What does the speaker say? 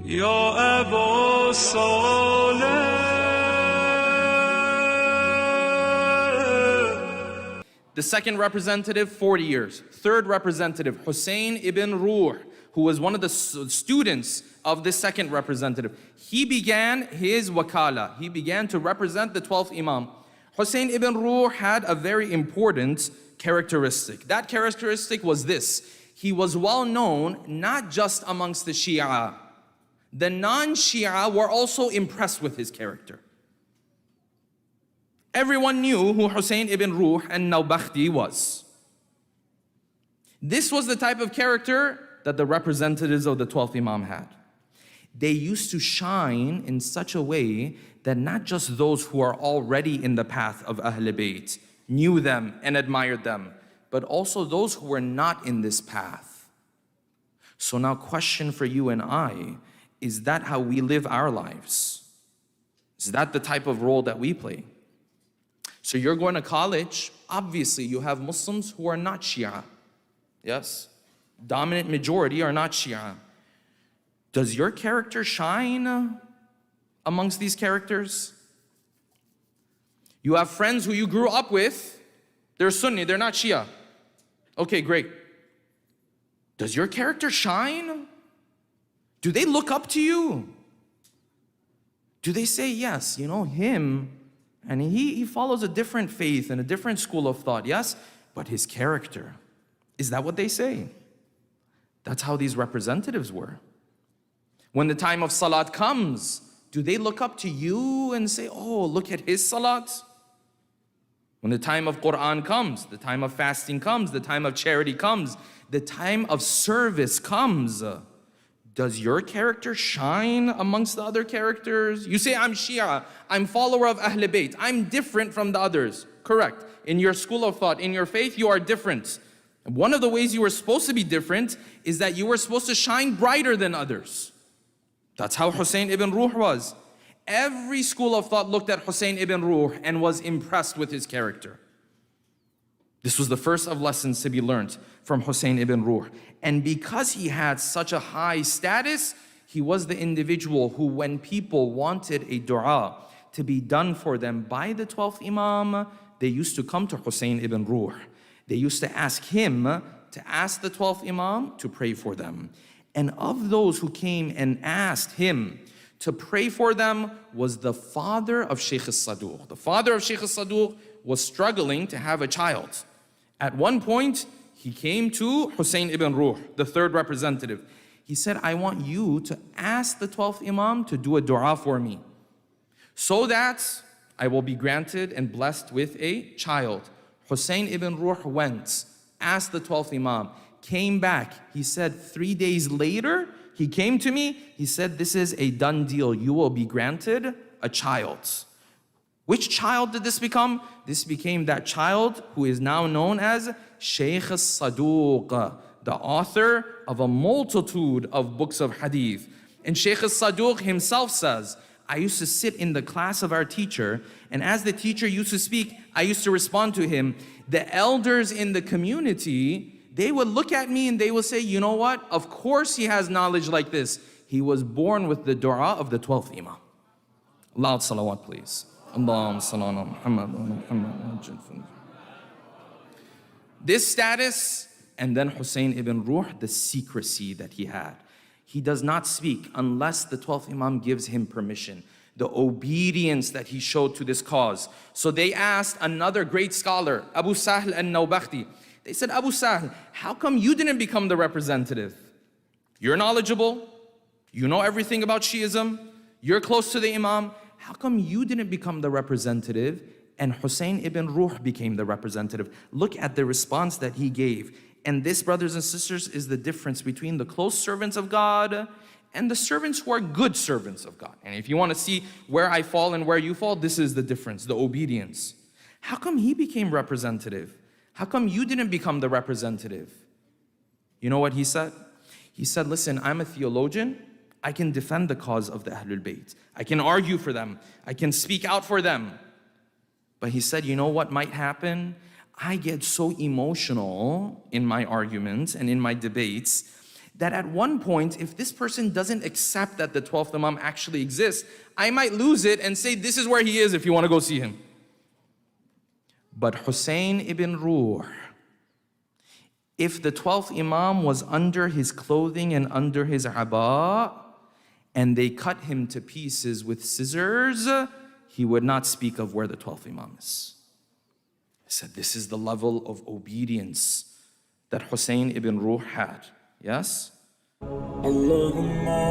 يا أبا صالح. The second representative, 40 years. Third representative, Hussein ibn Ruh, who was one of the students of this second representative. He began his wakala. He began to represent the 12th Imam. Hussein ibn Ruh had a very important characteristic. That characteristic was this. He was well known not just amongst the Shia. The non-Shia were also impressed with his character. Everyone knew who Hussein ibn Ruh al-Nawbakhti was. This was the type of character that the representatives of the 12th Imam had. They used to shine in such a way that not just those who are already in the path of Ahlul Bayt knew them and admired them, but also those who were not in this path. So now, question for you and I, is that how we live our lives? Is that the type of role that we play? So you're going to college, obviously you have Muslims who are not Shia. Yes? Dominant majority are not Shia. Does your character shine amongst these characters? You have friends who you grew up with, they're Sunni, they're not Shia. Okay, great. Does your character shine? Do they look up to you? Do they say, yes, you know, him, and he follows a different faith and a different school of thought, yes, but his character, is that what they say? That's how these representatives were. When the time of salat comes, do they look up to you and say, oh, look at his salat? When the time of Quran comes, the time of fasting comes, the time of charity comes, the time of service comes, does your character shine amongst the other characters? You say, I'm Shia, I'm follower of Ahlul Bayt, I'm different from the others. Correct. In your school of thought, in your faith, you are different. And one of the ways you were supposed to be different is that you were supposed to shine brighter than others. That's how Hussein ibn Ruh was. Every school of thought looked at Hussein ibn Ruh and was impressed with his character. This was the first of lessons to be learned from Hussein ibn Ruh. And because he had such a high status, he was the individual who, when people wanted a dua to be done for them by the 12th Imam, they used to come to Hussein ibn Ruh. They used to ask him to ask the 12th Imam to pray for them. And of those who came and asked him to pray for them was the father of Shaykh al-Saduq. The father of Shaykh al-Saduq was struggling to have a child. At one point, he came to Hussein ibn Ruh, the third representative. He said, I want you to ask the 12th Imam to do a dua for me, so that I will be granted and blessed with a child. Hussein ibn Ruh went, asked the 12th Imam, came back. He said 3 days later, he came to me, he said, this is a done deal. You will be granted a child. Which child did this become? This became that child who is now known as Shaykh al-Saduq, the author of a multitude of books of hadith. And Shaykh al-Saduq himself says, I used to sit in the class of our teacher, and as the teacher used to speak, I used to respond to him. The elders in the community, they would look at me and they would say, you know what? Of course he has knowledge like this. He was born with the dua of the 12th Imam. Loud salawat, please. Allahumma salli ala Muhammad wa Muhammad. This status, and then Hussein ibn Ruh, the secrecy that he had. He does not speak unless the 12th Imam gives him permission. The obedience that he showed to this cause. So they asked another great scholar, Abu Sahl al-Nawbakhti. They said, Abu Sahl, how come you didn't become the representative? You're knowledgeable. You know everything about Shiism. You're close to the Imam. How come you didn't become the representative and Hussein ibn Ruh became the representative? Look at the response that he gave. And this, brothers and sisters, is the difference between the close servants of God and the servants who are good servants of God. And if you want to see where I fall and where you fall, this is the difference, the obedience. How come he became representative? How come you didn't become the representative? You know what he said? He said, listen, I'm a theologian. I can defend the cause of the Ahlul Bayt. I can argue for them. I can speak out for them. But he said, you know what might happen? I get so emotional in my arguments and in my debates that at one point, if this person doesn't accept that the 12th Imam actually exists, I might lose it and say, this is where he is if you want to go see him. But Hussein ibn Ruh, if the 12th Imam was under his clothing and under his aba, and they cut him to pieces with scissors, he would not speak of where the 12th Imam is. He said, this is the level of obedience that Hussein ibn Ruh had. Yes? Allahumma